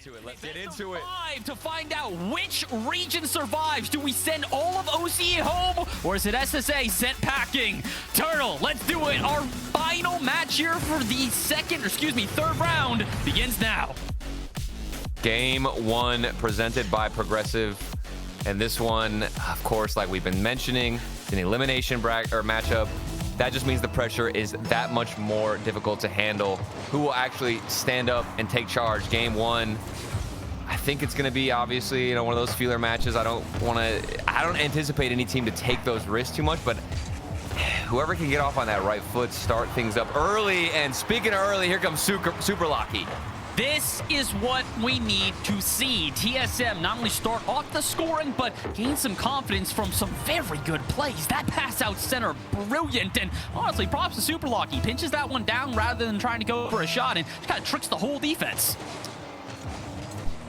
into it. Let's get into it. To find out which region survives. Do we send all of OCE home, or is it SSA sent packing? Turtle, let's do it. Our final match here for the third round begins now. Game 1 presented by Progressive. And this one, of course, like we've been mentioning, it's an elimination matchup. That just means the pressure is that much more difficult to handle. Who will actually stand up and take charge? Game 1, I think it's going to be obviously, one of those feeler matches. I don't anticipate any team to take those risks too much, but whoever can get off on that right foot, start things up early. And speaking of early, here comes Super Lucky. This is what we need to see. TSM not only start off the scoring, but gain some confidence from some very good plays. That pass out center, brilliant. And honestly, props to Super Lucky. Pinches that one down rather than trying to go for a shot and just kind of tricks the whole defense.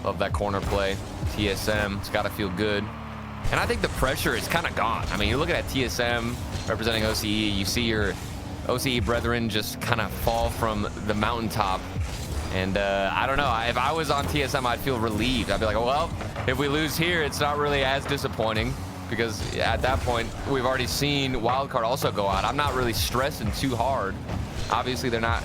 Love that corner play. TSM, it's got to feel good. And I think the pressure is kind of gone. I mean, you're looking at TSM representing OCE. You see your OCE brethren just kind of fall from the mountaintop. And I don't know, if I was on TSM, I'd feel relieved. I'd be like, well, if we lose here, it's not really as disappointing, because at that point, we've already seen Wildcard also go out. I'm not really stressing too hard. Obviously, they're not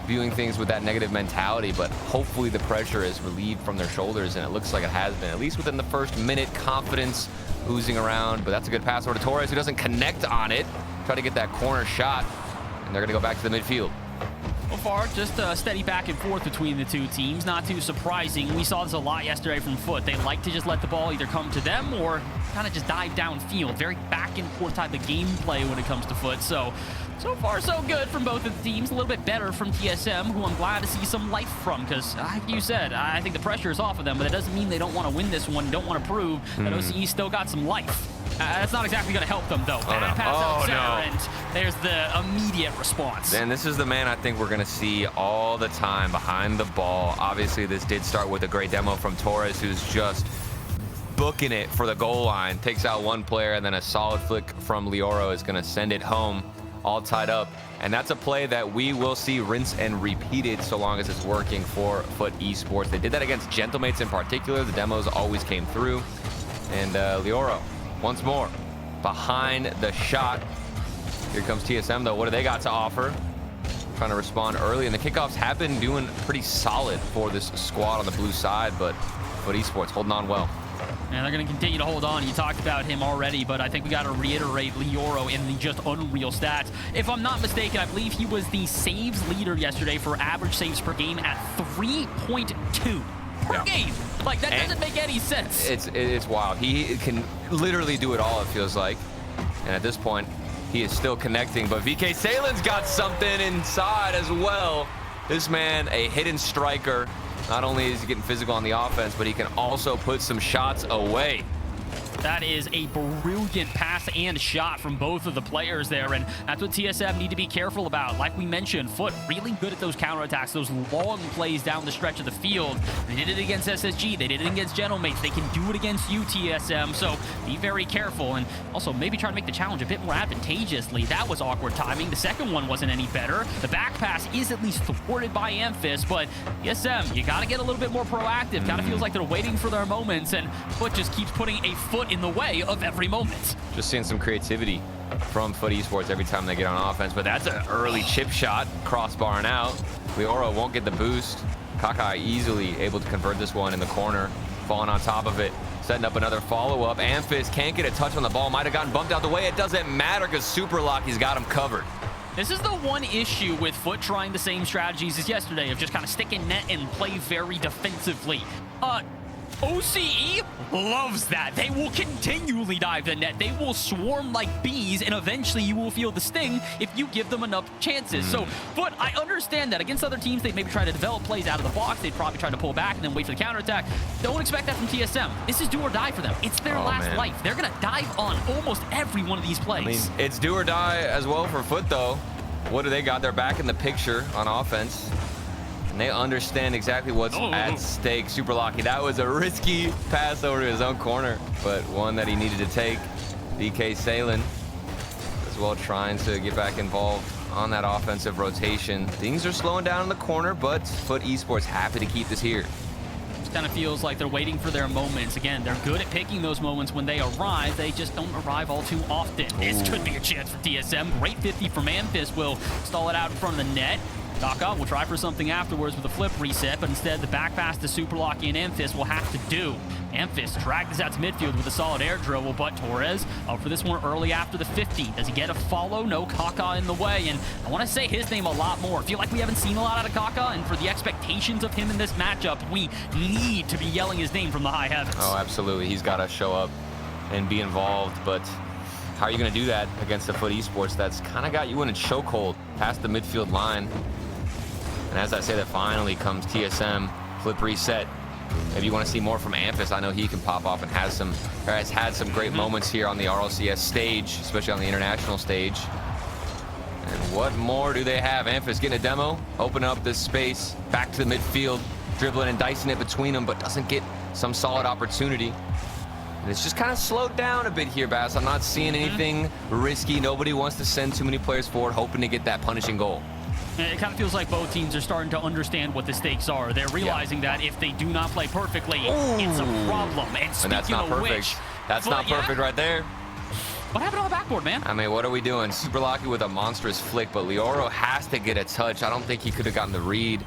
viewing things with that negative mentality, but hopefully the pressure is relieved from their shoulders, and it looks like it has been, at least within the first minute. Confidence oozing around, but that's a good pass over to Torres, who doesn't connect on it. Try to get that corner shot, and they're going to go back to the midfield. So far, just a steady back and forth between the two teams. Not too surprising. We saw this a lot yesterday from FUT. They like to just let the ball either come to them or kind of just dive downfield. Very back and forth type of gameplay when it comes to FUT. So far, so good from both of the teams. A little bit better from TSM, who I'm glad to see some life from, because like you said, I think the pressure is off of them, but it doesn't mean they don't want to win this one, don't want to prove that OCE still got some life. That's not exactly going to help them, though. Pass out center, and there's the immediate response. And this is the man I think we're going to see all the time behind the ball. Obviously, this did start with a great demo from Torres, who's just booking it for the goal line. Takes out one player, and then a solid flick from Lioro is going to send it home, all tied up. And that's a play that we will see rinse and repeated so long as it's working for FUT Esports. They did that against Gentlemates in particular. The demos always came through. And Lioro, once more, behind the shot. Here comes TSM, though. What do they got to offer? Trying to respond early, and the kickoffs have been doing pretty solid for this squad on the blue side, but FUT Esports holding on well. And they're going to continue to hold on. You talked about him already, but I think we got to reiterate Lioro in the just unreal stats. If I'm not mistaken, I believe he was the saves leader yesterday for average saves per game at 3.2 per game. Like, that doesn't make any sense. It's wild. He can literally do it all, it feels like. And at this point, he is still connecting, but VK Salen's got something inside as well. This man, a hidden striker. Not only is he getting physical on the offense, but he can also put some shots away. That is a brilliant pass and shot from both of the players there, and that's what TSM need to be careful about. Like we mentioned, FUT really good at those counterattacks, those long plays down the stretch of the field. They did it against SSG, they did it against Gentlemates, they can do it against you, TSM, so be very careful, and also maybe try to make the challenge a bit more advantageously. That was awkward timing. The second one wasn't any better. The back pass is at least thwarted by Amphis, but TSM, you got to get a little bit more proactive. Kind of feels like they're waiting for their moments, and FUT just keeps putting a foot in the way of every moment. Just seeing some creativity from FUT Esports every time they get on offense, but that's an early chip shot, crossbarring out. Lioro won't get the boost. Kakai easily able to convert this one in the corner, falling on top of it, setting up another follow-up. Amphis can't get a touch on the ball, might have gotten bumped out the way. It doesn't matter because Super Lucky's got him covered. This is the one issue with FUT trying the same strategies as yesterday of just kind of stick in net and play very defensively. OCE loves that. They will continually dive the net. They will swarm like bees, and eventually you will feel the sting if you give them enough chances. So, but I understand that against other teams, they'd maybe try to develop plays out of the box. They'd probably try to pull back and then wait for the counterattack. Don't expect that from TSM. This is do or die for them. It's their last life. They're going to dive on almost every one of these plays. I mean, it's do or die as well for FUT, though. What do they got? They're back in the picture on offense. And they understand exactly what's at stake. Super Lucky. That was a risky pass over to his own corner, but one that he needed to take. VK Salen as well trying to get back involved on that offensive rotation. Things are slowing down in the corner, but FUT Esports happy to keep this here. kind of feels like they're waiting for their moments. Again, they're good at picking those moments when they arrive. They just don't arrive all too often. This could be a chance for TSM. Great 50 from Amphis will stall it out in front of the net. Kaka will try for something afterwards with a flip reset, but instead the back pass to Superlocky and Amphis will have to do. Amphis dragged this out to midfield with a solid air dribble, but Torres up for this one early after the 50. Does he get a follow? No, Kaka in the way, and I want to say his name a lot more. I feel like we haven't seen a lot out of Kaka, and for the expectations of him in this matchup, we need to be yelling his name from the high heavens. Oh, absolutely. He's got to show up and be involved, but how are you going to do that against the FUT Esports that's kind of got you in a chokehold past the midfield line? And as I say, that finally comes TSM, flip reset. Maybe you want to see more from Amphis. I know he can pop off and has had some great moments here on the RLCS stage, especially on the international stage. And what more do they have? Amphis getting a demo, opening up this space, back to the midfield, dribbling and dicing it between them, but doesn't get some solid opportunity. And it's just kind of slowed down a bit here, Bass. I'm not seeing anything risky. Nobody wants to send too many players forward, hoping to get that punishing goal. It kind of feels like both teams are starting to understand what the stakes are. They're realizing that if they do not play perfectly, it's a problem. And that's not perfect. Which, that's not perfect right there. What happened on the backboard, man? I mean, what are we doing? Superlocky with a monstrous flick, but Leoro has to get a touch. I don't think he could have gotten the read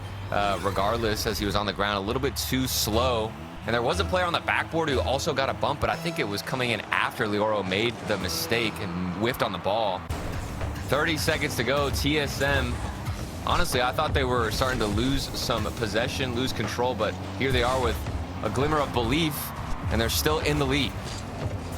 regardless, as he was on the ground a little bit too slow. And there was a player on the backboard who also got a bump, but I think it was coming in after Leoro made the mistake and whiffed on the ball. 30 seconds to go. TSM, honestly, I thought they were starting to lose some possession, lose control, but here they are with a glimmer of belief, and they're still in the lead.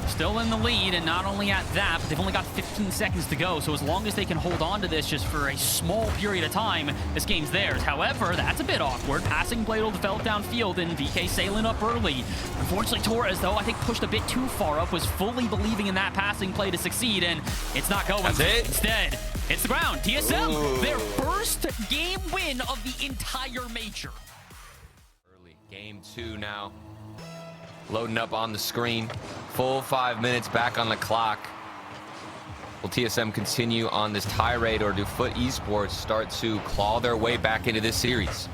Still in the lead, and not only at that, but they've only got 15 seconds to go, so as long as they can hold on to this just for a small period of time, this game's theirs. However, that's a bit awkward. Passing play will develop downfield, and VK sailing up early. Unfortunately, Torres, though, I think pushed a bit too far up, was fully believing in that passing play to succeed, and it's not going. That's it? Instead, it's the ground. TSM, their first game win of the entire major. Early game 2 now. Loading up on the screen. Full 5 minutes back on the clock. Will TSM continue on this tirade, or do FUT Esports start to claw their way back into this series?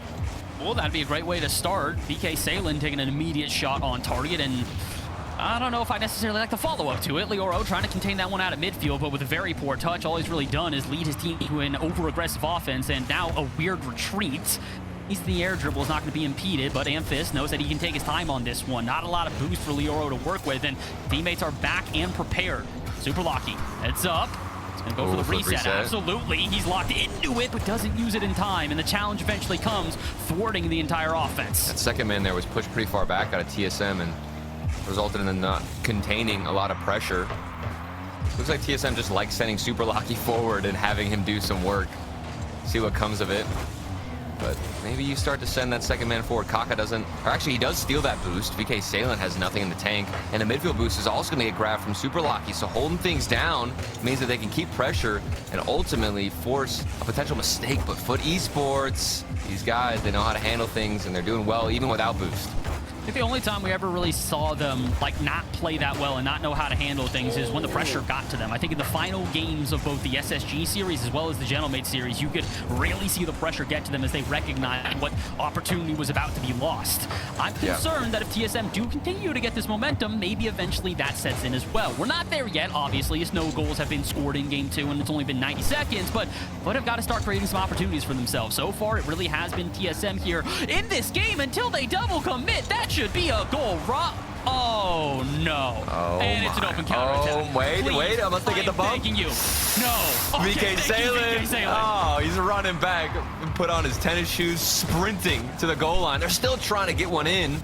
Well, that'd be a great way to start. BK Salen taking an immediate shot on target, and I don't know if I necessarily like the follow-up to it. Leoro trying to contain that one out of midfield, but with a very poor touch. All he's really done is lead his team to an over-aggressive offense, and now a weird retreat. The air dribble is not going to be impeded, but Amphis knows that he can take his time on this one. Not a lot of boost for Leoro to work with, and teammates are back and prepared. Superlocky heads up. He's going to go for the reset. Absolutely. He's locked into it, but doesn't use it in time, and the challenge eventually comes, thwarting the entire offense. That second man there was pushed pretty far back out of TSM and resulted in them not containing a lot of pressure. Looks like TSM just likes sending Superlocky forward and having him do some work. See what comes of it. But maybe you start to send that second man forward. Kaka doesn't, or actually he does steal that boost. VK Salen has nothing in the tank, and the midfield boost is also going to get grabbed from Superlocky. So holding things down means that they can keep pressure and ultimately force a potential mistake. But FUT Esports, these guys, they know how to handle things, and they're doing well even without boost. I think the only time we ever really saw them like not play that well and not know how to handle things is when the pressure got to them. I think in the final games of both the SSG series as well as the Gentlemate series, you could really see the pressure get to them as they recognized what opportunity was about to be lost. I'm concerned that if TSM do continue to get this momentum, maybe eventually that sets in as well. We're not there yet, obviously, as no goals have been scored in game 2 and it's only been 90 seconds, but have got to start creating some opportunities for themselves. So far, it really has been TSM here in this game until they double commit. That should be a goal. Oh no. Oh, and it's an open counterattack. Oh, wait, I must get the bump. Thanking you. No. Okay, VK Salen. Oh, he's running back, put on his tennis shoes, sprinting to the goal line. They're still trying to get one in.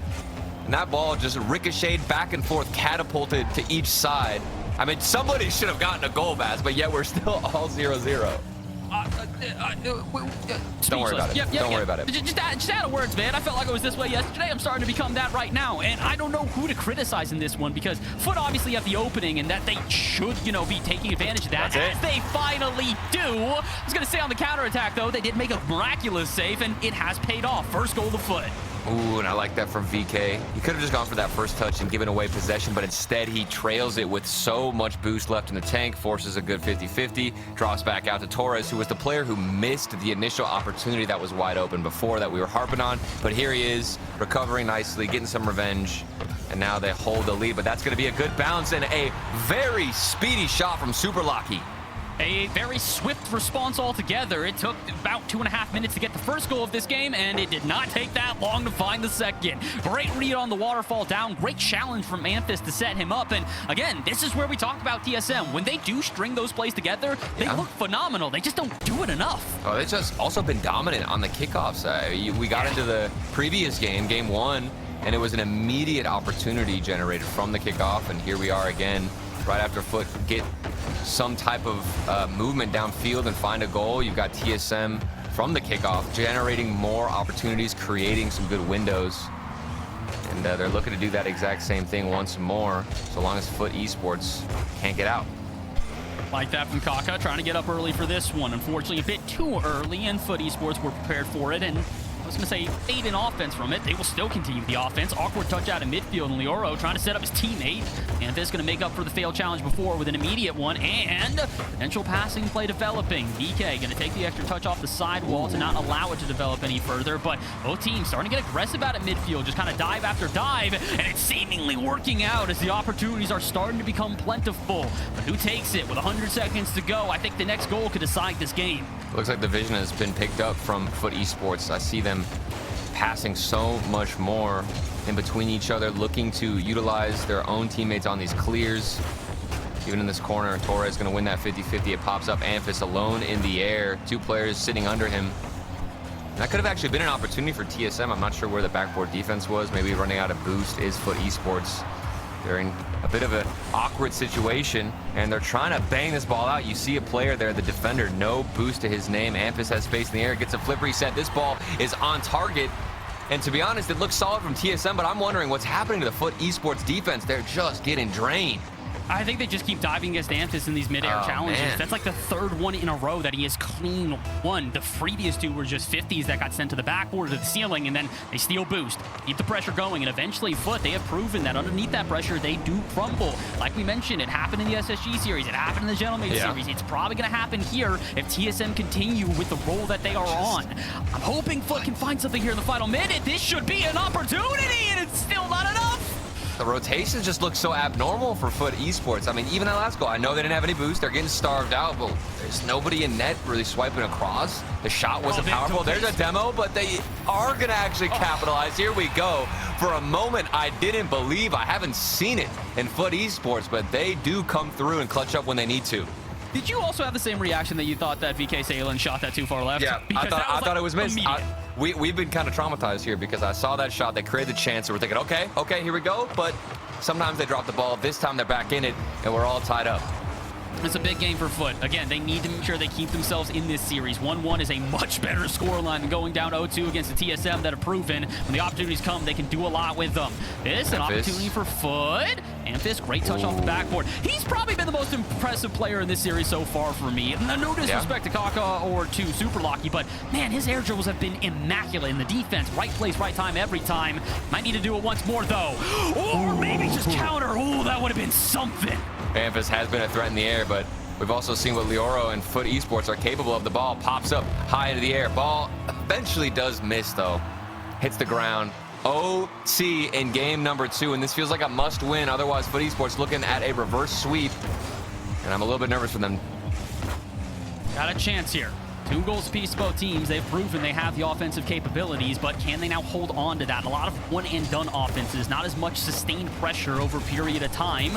And that ball just ricocheted back and forth, catapulted to each side. I mean, somebody should have gotten a goal, Baz, but yet we're still all 0-0. Don't worry about it. Don't worry about it. Just out of words, man. I felt like it was this way yesterday. I'm starting to become that right now. And I don't know who to criticize in this one because FUT obviously have the opening and that they should, be taking advantage of that as they finally do. I was going to say on the counterattack, though, they did make a miraculous save and it has paid off. First goal of FUT. Ooh, and I like that from VK. He could have just gone for that first touch and given away possession, but instead he trails it with so much boost left in the tank, forces a good 50-50, drops back out to Torres, who was the player who missed the initial opportunity that was wide open before that we were harping on. But here he is, recovering nicely, getting some revenge, and now they hold the lead. But that's going to be a good bounce and a very speedy shot from Superlucky. A very swift response altogether. It took about 2.5 minutes to get the first goal of this game, and it did not take that long to find the second. Great read on the waterfall down. Great challenge from Amphis to set him up. And again, this is where we talk about TSM. When they do string those plays together, they look phenomenal. They just don't do it enough. Oh, they've just also been dominant on the kickoffs. We got into the previous game, game 1, and it was an immediate opportunity generated from the kickoff. And here we are again, right after FUT get some type of movement downfield and find a goal. You've got TSM from the kickoff generating more opportunities, creating some good windows, and they're looking to do that exact same thing once more, so long as FUT Esports can't get out. Like that from Kaka, trying to get up early for this one. Unfortunately, a bit too early, and FUT Esports were prepared for it, and I was going to say fade in offense from it. They will still continue the offense. Awkward touch out in midfield, and Leoro trying to set up his teammate. And this is going to make up for the failed challenge before with an immediate one, and potential passing play developing. VK going to take the extra touch off the sidewall to not allow it to develop any further, but both teams starting to get aggressive out at midfield, just kind of dive after dive, and it's seemingly working out as the opportunities are starting to become plentiful. But who takes it with 100 seconds to go? I think the next goal could decide this game. Looks like the vision has been picked up from FUT Esports. I see them passing so much more in between each other, looking to utilize their own teammates on these clears. Even in this corner, Torres is going to win that 50-50. It pops up Amphis alone in the air. 2 players sitting under him. And that could have actually been an opportunity for TSM. I'm not sure where the backboard defense was. Maybe running out of boost is FUT Esports. They're in a bit of an awkward situation, and they're trying to bang this ball out. You see a player there, the defender, no boost to his name. Amphis has space in the air, gets a flip reset. This ball is on target, and to be honest, it looks solid from TSM, but I'm wondering what's happening to the FUT Esports defense. They're just getting drained. I think they just keep diving against Amphis in these mid-air challenges. Man. That's like the 3rd one in a row that he has clean won. The previous 2 were just 50s that got sent to the backboard to the ceiling, and then they steal boost, keep the pressure going, and eventually FUT, they have proven that underneath that pressure, they do crumble. Like we mentioned, it happened in the SSG series, it happened in the Gentleman series. It's probably going to happen here if TSM continue with the role that they are on. I'm hoping FUT can find something here in the final minute. This should be an opportunity, and it's still not enough. The rotations just look so abnormal for FUT Esports. I mean, even that last goal, I know they didn't have any boost. They're getting starved out, but there's nobody in net really swiping across. The shot wasn't powerful. There's a demo, but they are going to actually capitalize. Here we go. For a moment, I didn't believe. I haven't seen it in FUT Esports, but they do come through and clutch up when they need to. Did you also have the same reaction that you thought that VK Salen shot that too far left? Yeah, I thought it was missed. We've been kind of traumatized here because I saw that shot. They created the chance, and we're thinking, okay, here we go. But sometimes they drop the ball. This time they're back in it, and we're all tied up. It's a big game for FUT. Again, they need to make sure they keep themselves in this series. 1-1 is a much better scoreline than going down 0-2 against the TSM that have proven when the opportunities come, they can do a lot with them. This is an opportunity for FUT. Amphis, great touch off the backboard. He's probably been the most impressive player in this series so far for me. No disrespect to Kaka or to Superlucky, but man, his air dribbles have been immaculate in the defense. Right place, right time, every time. Might need to do it once more, though. Or maybe just counter. Oh, that would have been something. Amphis has been a threat in the air, but we've also seen what Leoro and FUT Esports are capable of. The ball pops up high into the air. Ball eventually does miss, though. Hits the ground. OT in game number 2, and this feels like a must-win. Otherwise, FUT Esports looking at a reverse sweep, and I'm a little bit nervous for them. Got a chance here. 2 goals apiece both teams. They've proven they have the offensive capabilities, but can they now hold on to that? A lot of one-and-done offenses, not as much sustained pressure over a period of time,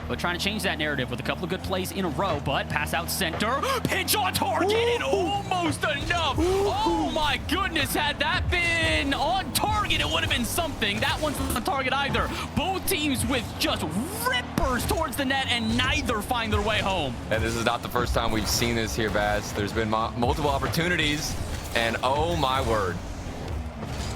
but trying to change that narrative with a couple of good plays in a row, but pass out center, pinch on target, and almost enough. Oh my goodness, had that been on target, it would have been something. That one's not on target either. Both teams with just rippers towards the net, and neither find their way home. And this is not the first time we've seen this here, Baz. There's been multiple opportunities, and oh my word.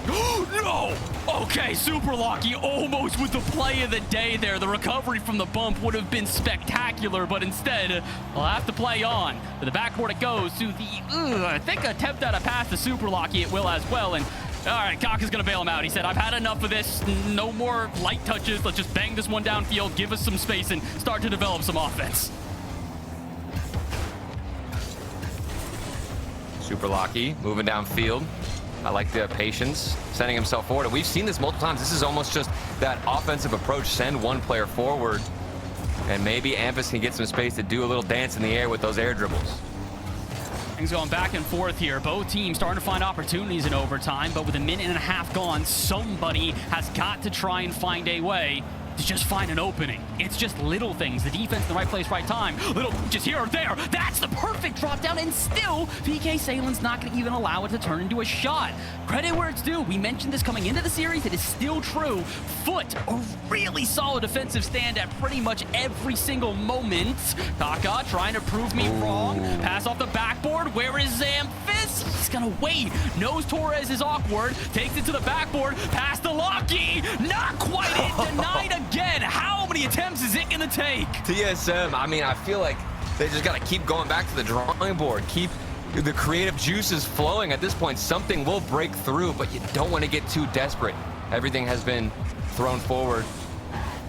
No! Okay, Superlucky almost with the play of the day there. The recovery from the bump would have been spectacular, but instead, they'll have to play on. To the backboard it goes to the, I think, attempt at a pass to Superlucky. It will as well, and All right, Kaka's gonna bail him out. He said, I've had enough of this. No more light touches. Let's just bang this one downfield, give us some space, and start to develop some offense. Super Lucky moving downfield. I like the patience, sending himself forward. And we've seen this multiple times. This is almost just that offensive approach. Send one player forward, and maybe Ampus can get some space to do a little dance in the air with those air dribbles. Things going back and forth here. Both teams starting to find opportunities in overtime, but with a minute and a half gone, somebody has got to try and find a way to just find an opening. It's just little things. The defense in the right place, right time. Little just here or there. That's the perfect drop down, and still, VK Salen's not going to even allow it to turn into a shot. Credit where it's due. We mentioned this coming into the series. It is still true. FUT, a really solid defensive stand at pretty much every single moment. Kaka trying to prove me wrong. Pass off the backboard. Where is Zamphis? He's going to wait. Knows Torres is awkward. Takes it to the backboard. Pass to Lucky. Not quite it. Denied again. How many attempts is it gonna take? TSM, I mean, I feel like they just gotta keep going back to the drawing board, keep the creative juices flowing. At this point, something will break through, but you don't want to get too desperate. Everything has been thrown forward,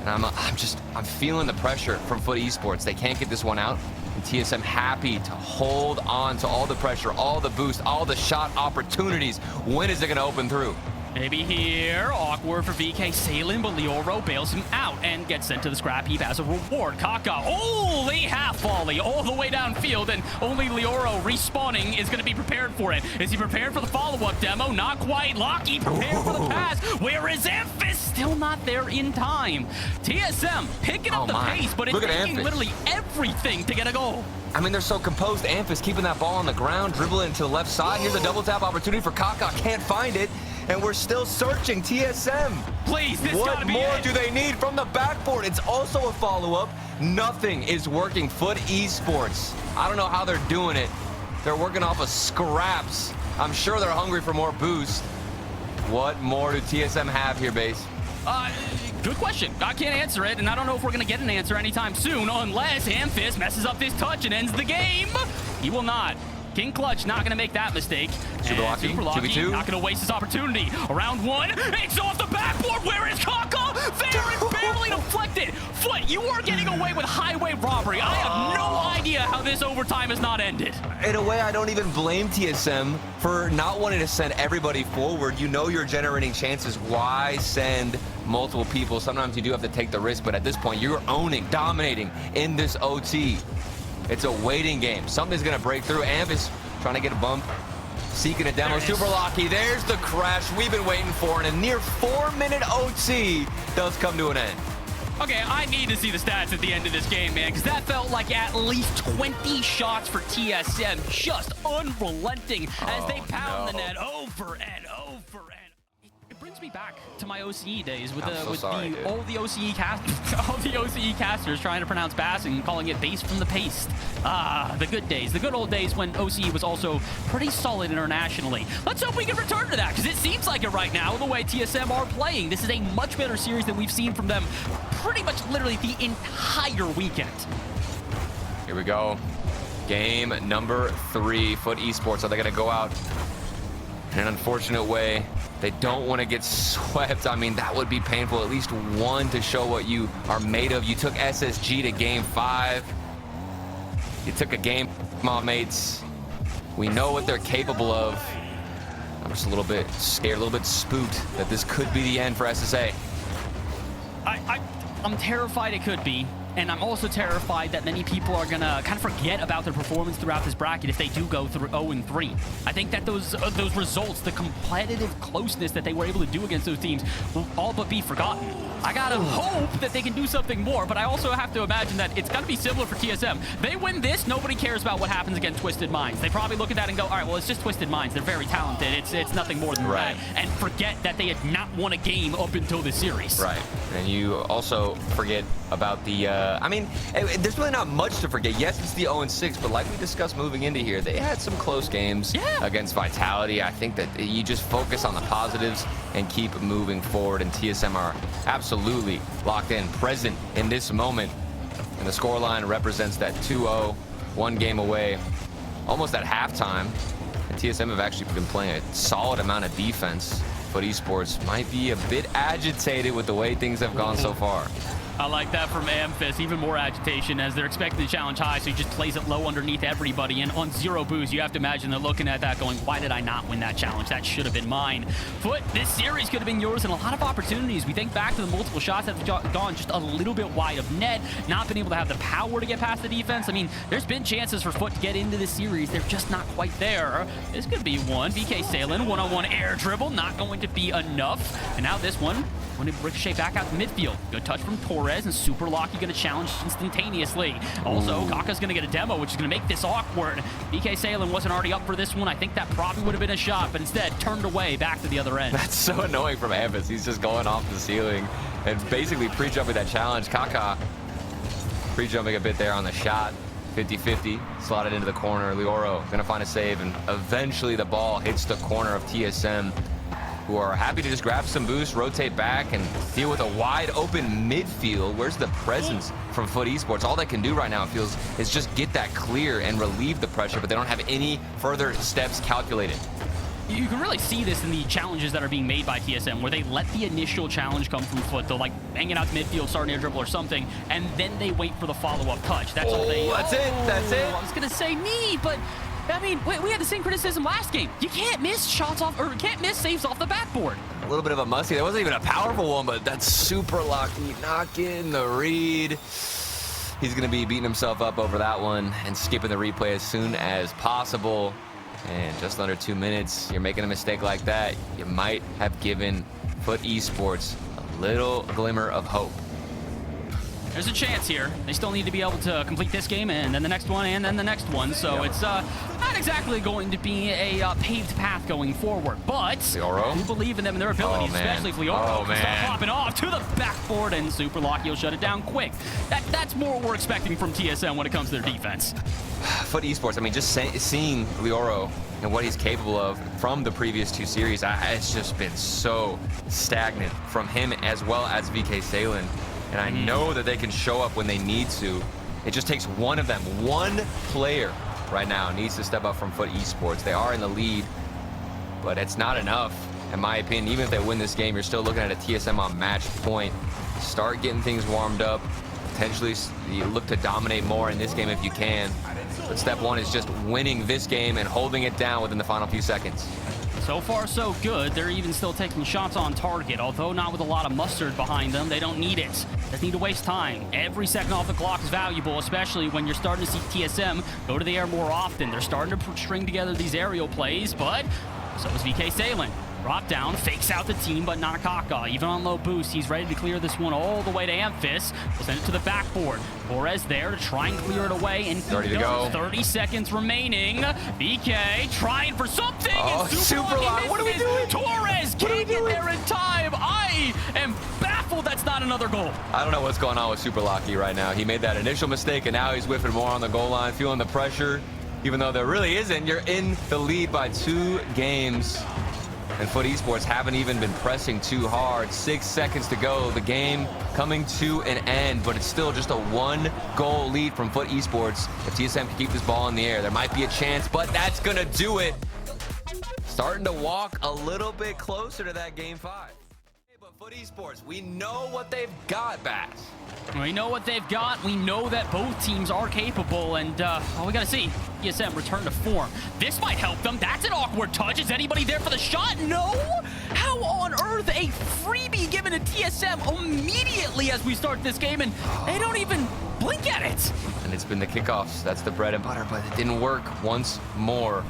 and I'm feeling the pressure from FUT Esports. They can't get this one out, and TSM happy to hold on to all the pressure, all the boost, all the shot opportunities. When is it gonna open through? Maybe here. Awkward for VK Salen, but Leoro bails him out and gets sent to the scrap heap as a reward. Kaka, holy half volley all the way downfield, and only Leoro respawning is going to be prepared for it. Is he prepared for the follow-up demo? Not quite. Lucky prepared for the pass. Where is Amphis? Still not there in time. TSM picking up the pace, but it's taking literally everything to get a goal. I mean, they're so composed. Amphis keeping that ball on the ground, dribbling to the left side. Here's a double tap opportunity for Kaka. Can't find it. And we're still searching. TSM. Please, this gotta be it. What more do they need from the backboard? It's also a follow-up. Nothing is working. FUT Esports, I don't know how they're doing it. They're working off of scraps. I'm sure they're hungry for more boost. What more do TSM have here, Base? Good question. I can't answer it, and I don't know if we're going to get an answer anytime soon, unless Amphis messes up this touch and ends the game. He will not. King Clutch not going to make that mistake. Super Lucky, 2v2. Not going to waste his opportunity. Around one, it's off the backboard. Where is Kaka? There and barely deflected. FUT, you are getting away with highway robbery. I have no idea how this overtime has not ended. In a way, I don't even blame TSM for not wanting to send everybody forward. You know you're generating chances. Why send multiple people? Sometimes you do have to take the risk, but at this point, you're owning, dominating in this OT. It's a waiting game. Something's going to break through. Ampus trying to get a bump. Seeking a demo. Super Lucky. There's the crash we've been waiting for. And a near 4-minute OT does come to an end. Okay, I need to see the stats at the end of this game, man, because that felt like at least 20 shots for TSM. Just unrelenting as they pound the net over and over and it brings me back to my OCE days with all the OCE casters trying to pronounce passing and calling it base from the paste. The good days, the good old days when OCE was also pretty solid internationally. Let's hope we can return to that, because it seems like it right now the way TSM are playing. This is a much better series than we've seen from them pretty much literally the entire weekend. Here we go. Game number 3. FUT Esports. Are they going to go out in an unfortunate way? They don't want to get swept. I mean, that would be painful. At least one to show what you are made of. You took SSG to game 5. You took a game, my mates. We know what they're capable of. I'm just a little bit scared, a little bit spooked that this could be the end for SSA. I'm terrified it could be. And I'm also terrified that many people are going to kind of forget about their performance throughout this bracket if they do go through 0-3. I think that those results, the competitive closeness that they were able to do against those teams will all but be forgotten. I got to hope that they can do something more, but I also have to imagine that it's got to be similar for TSM. They win this, nobody cares about what happens against Twisted Minds. They probably look at that and go, all right, well, it's just Twisted Minds. They're very talented. It's nothing more than that. And forget that they had not won a game up until this series. Right. And you also forget about the... I mean, there's really not much to forget. Yes, it's the 0-6, but like we discussed moving into here, they had some close games against Vitality. I think that you just focus on the positives and keep moving forward, and TSM are absolutely locked in, present in this moment. And the scoreline represents that 2-0, 1 game away, almost at halftime. And TSM have actually been playing a solid amount of defense. FUT Esports might be a bit agitated with the way things have gone so far. I like that from Amphis. Even more agitation as they're expecting the challenge high, so he just plays it low underneath everybody. And on 0 boost, you have to imagine they're looking at that going, why did I not win that challenge? That should have been mine. FUT, this series could have been yours and a lot of opportunities. We think back to the multiple shots that have gone just a little bit wide of net, not been able to have the power to get past the defense. I mean, there's been chances for FUT to get into this series. They're just not quite there. This could be one. VK Salen, one-on-one air dribble, not going to be enough. And now this one, going to ricochet back out to midfield. Good touch from Torres, and Super Locky going to challenge instantaneously. Also, Kaka's going to get a demo, which is going to make this awkward. VK Salen wasn't already up for this one. I think that probably would have been a shot, but instead turned away back to the other end. That's so annoying from Amphis. He's just going off the ceiling and basically pre-jumping that challenge. Kaka pre-jumping a bit there on the shot. 50-50, slotted into the corner. Lioro going to find a save, and eventually the ball hits the corner of TSM, who are happy to just grab some boost, rotate back, and deal with a wide open midfield. Where's the presence from FUT Esports? All they can do right now, it feels, is just get that clear and relieve the pressure, but they don't have any further steps calculated. You can really see this in the challenges that are being made by TSM, where they let the initial challenge come from FUT. They'll like bang it out to midfield, start an air dribble or something, and then they wait for the follow-up touch. That's all they... That's it. That's it. I was going to say me, but... I mean, we had the same criticism last game. You can't miss shots off, or can't miss saves off the backboard. A little bit of a musty. That wasn't even a powerful one, but that's Super Lucky. Knock in the read. He's going to be beating himself up over that one and skipping the replay as soon as possible. And just under 2 minutes, you're making a mistake like that, you might have given FUT Esports a little glimmer of hope. There's a chance here. They still need to be able to complete this game and then the next one and then the next one. So it's not exactly going to be a paved path going forward. But we believe in them and their abilities, especially if Lioro can start popping off to the backboard, and Super Locky will shut it down quick. That's more what we're expecting from TSM when it comes to their defense. FUT Esports, I mean, just seeing Lioro and what he's capable of from the previous 2 series, it's just been so stagnant from him as well as VK Salen. And I know that they can show up when they need to. It just takes one of them. One player right now needs to step up from FUT Esports. They are in the lead, but it's not enough, in my opinion. Even if they win this game, you're still looking at a TSM on match point. Start getting things warmed up. Potentially you look to dominate more in this game if you can. But step one is just winning this game and holding it down within the final few seconds. So far, so good. They're even still taking shots on target, although not with a lot of mustard behind them. They don't need it. Just need to waste time. Every second off the clock is valuable, especially when you're starting to see TSM go to the air more often. They're starting to string together these aerial plays, but so is VK Salen. Drop down, fakes out the team, but not Kaka. Even on low boost, he's ready to clear this one all the way to Amphis. We'll send it to the backboard. Torres there to try and clear it away, and ready to go. 30 seconds remaining. VK trying for something. Oh, Super Locky. What are we doing? Torres can't get there in time. I am baffled that's not another goal. I don't know what's going on with Super Locky right now. He made that initial mistake, and now he's whiffing more on the goal line, feeling the pressure, even though there really isn't. You're in the lead by 2 games. And FUT Esports haven't even been pressing too hard. 6 seconds to go. The game coming to an end, but it's still just a 1-goal lead from FUT Esports. If TSM can keep this ball in the air, there might be a chance, but that's going to do it. Starting to walk a little bit closer to that game 5. But FUT Esports, we know what they've got, Bass. We know what they've got. We know that both teams are capable, and we got to see TSM return to form. This might help them. That's an awkward touch. Is anybody there for the shot? No? How on earth a freebie given to TSM immediately as we start this game, and they don't even blink at it? And it's been the kickoffs. That's the bread and butter, but it didn't work once more.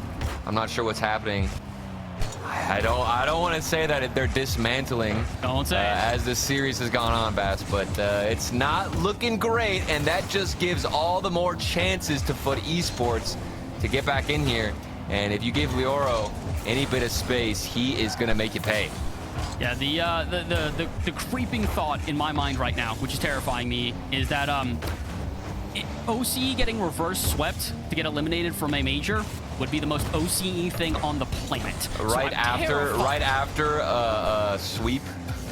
I'm not sure what's happening. I don't want to say that they're dismantling as this series has gone on, Bass, but it's not looking great, and that just gives all the more chances to FUT Esports to get back in here. And if you give Lioro any bit of space, he is going to make you pay. Yeah, the creeping thought in my mind right now, which is terrifying me, is that OCE getting reverse swept to get eliminated from a major would be the most OCE thing on the planet. Right after a sweep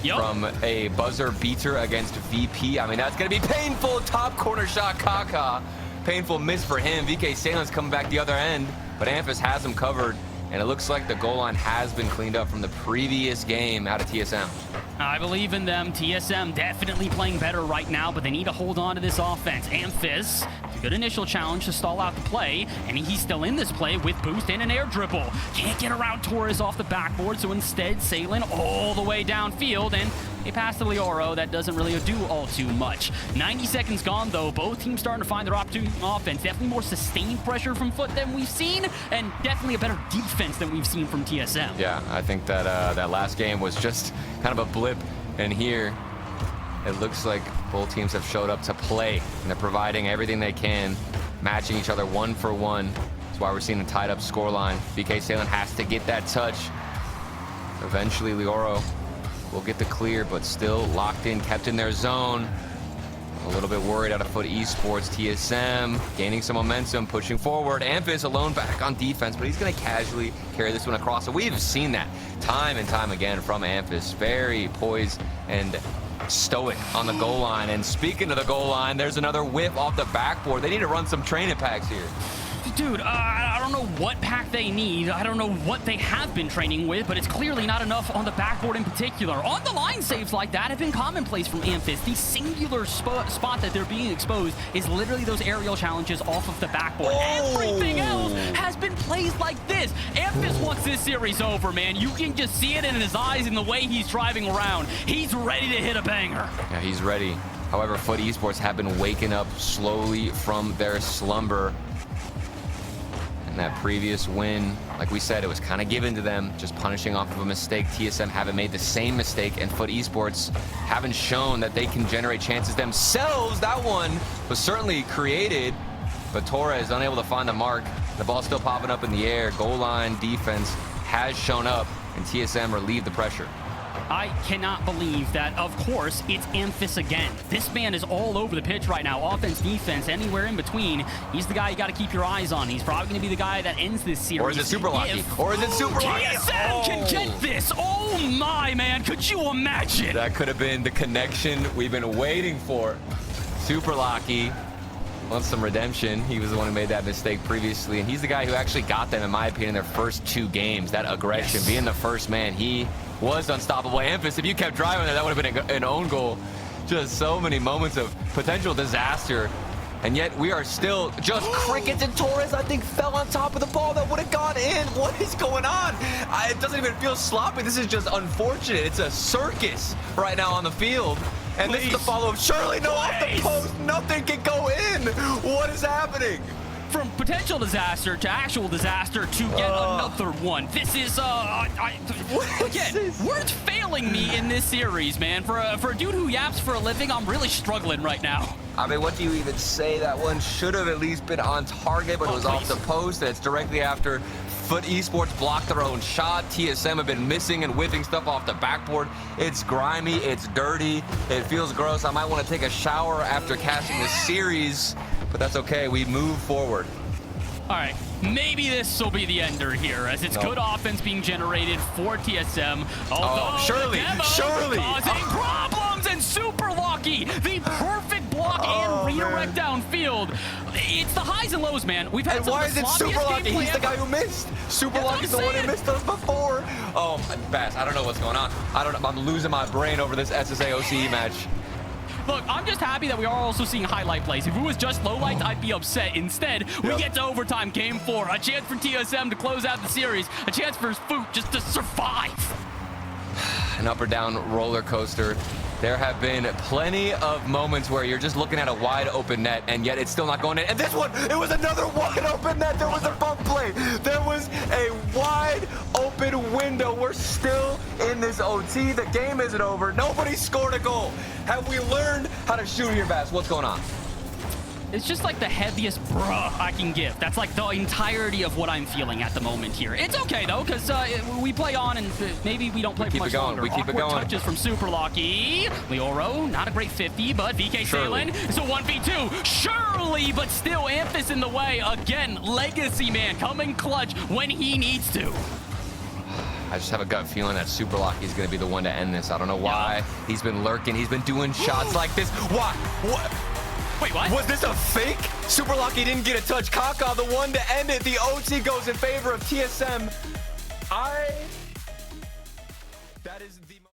from a buzzer beater against VP. I mean, that's going to be painful. Top corner shot, Kaka. Painful miss for him. VK Salen's coming back the other end, but Amphis has him covered. And it looks like the goal line has been cleaned up from the previous game out of TSM. I believe in them. TSM definitely playing better right now, but they need to hold on to this offense. Amphis, good initial challenge to stall out the play, and he's still in this play with boost and an air dribble. Can't get around Torres off the backboard, so instead sailing all the way downfield, and a pass to Lioro that doesn't really do all too much. 90 seconds gone, though. Both teams starting to find their opportunity on offense. Definitely more sustained pressure from FUT than we've seen, and definitely a better defense than we've seen from TSM. Yeah, I think that that last game was just kind of a blip, and here it looks like both teams have showed up to play, and they're providing everything they can, matching each other 1 for 1. That's why we're seeing a tied up scoreline. BK Salem has to get that touch. Eventually, Lioro will get the clear, but still locked in, kept in their zone. A little bit worried out of FUT Esports. TSM gaining some momentum, pushing forward. Amphis alone back on defense, but he's going to casually carry this one across. So we've seen that time and time again from Amphis. Very poised and stoic on the goal line. And speaking of the goal line, there's another whip off the backboard. They need to run some training packs here. Dude, I don't know what pack they need. I don't know what they have been training with, but it's clearly not enough on the backboard in particular. On the line saves like that have been commonplace from Amphis. The singular spot that they're being exposed is literally those aerial challenges off of the backboard. Oh. Everything else has been plays like this. Amphis wants this series over, man. You can just see it in his eyes and the way he's driving around. He's ready to hit a banger. Yeah, he's ready. However, FUT Esports have been waking up slowly from their slumber. And that previous win, like we said, it was kind of given to them, just punishing off of a mistake. TSM haven't made the same mistake, and FUT Esports haven't shown that they can generate chances themselves. That one was certainly created, but Torres unable to find the mark. The ball's still popping up in the air. Goal line defense has shown up, and TSM relieved the pressure. I cannot believe that, of course, it's Amphis again. This man is all over the pitch right now. Offense, defense, anywhere in between. He's the guy you got to keep your eyes on. He's probably going to be the guy that ends this series. Or is it Super Lucky? Or is it Super Lucky? TSM can get this. Oh my, man. Could you imagine? That could have been the connection we've been waiting for. Super Lucky wants some redemption. He was the one who made that mistake previously, and he's the guy who actually got them, in my opinion, their first 2 games. That aggression, yes. Being the first man, he was unstoppable. Amphis, if you kept driving there, that would have been an own goal. Just so many moments of potential disaster, and yet we are still just crickets. And Torres, I think, fell on top of the ball that would have gone in. What is going on? It doesn't even feel sloppy. This is just unfortunate. It's a circus right now on the field. And This is the follow-up. Surely no off the post. Nothing can go in. What is happening? From potential disaster to actual disaster to get another one. This is, again, words failing me in this series, man. For a dude who yaps for a living, I'm really struggling right now. I mean, what do you even say? That one should have at least been on target, but it was off the post, and it's directly after FUT Esports blocked their own shot. TSM have been missing and whipping stuff off the backboard. It's grimy, it's dirty, it feels gross. I might want to take a shower after catching this series, but that's okay. We move forward. All right, maybe this will be the ender here, as it's good offense being generated for TSM. Surely causing problems, and Super Lucky, the perfect block and redirect downfield. It's the highs and lows, man. We've had and why is it Super Lucky? He's the guy who missed. Super Lucky's the one who missed us before. Oh, Bass, I don't know what's going on. I'm losing my brain over this SSA OCE match. Look, I'm just happy that we are also seeing highlight plays. If it was just lowlights, I'd be upset. Instead, we get to overtime, game 4. A chance for TSM to close out the series. A chance for FUT just to survive. An up or down roller coaster. There have been plenty of moments where you're just looking at a wide open net, and yet it's still not going in. And this one, it was another wide open net. There was a bump play. There was a wide open window. We're still in this OT. The game isn't over. Nobody scored a goal. Have we learned how to shoot here, Bass? What's going on? It's just like the heaviest bruh I can give. That's like the entirety of what I'm feeling at the moment here. It's okay, though, because we play on, and maybe we don't play for much longer. We keep it going. Touches from Super Lucky. Lioro, not a great 50, but VK Salem. It's a 1v2. Surely, but still Amphis in the way. Again, Legacy Man coming clutch when he needs to. I just have a gut feeling that Super Lucky is going to be the one to end this. I don't know why. He's been lurking. He's been doing shots like this. Why? What? Wait, what? Was this a fake? Super Lucky didn't get a touch. Kaka, the one to end it. The OT goes in favor of TSM. I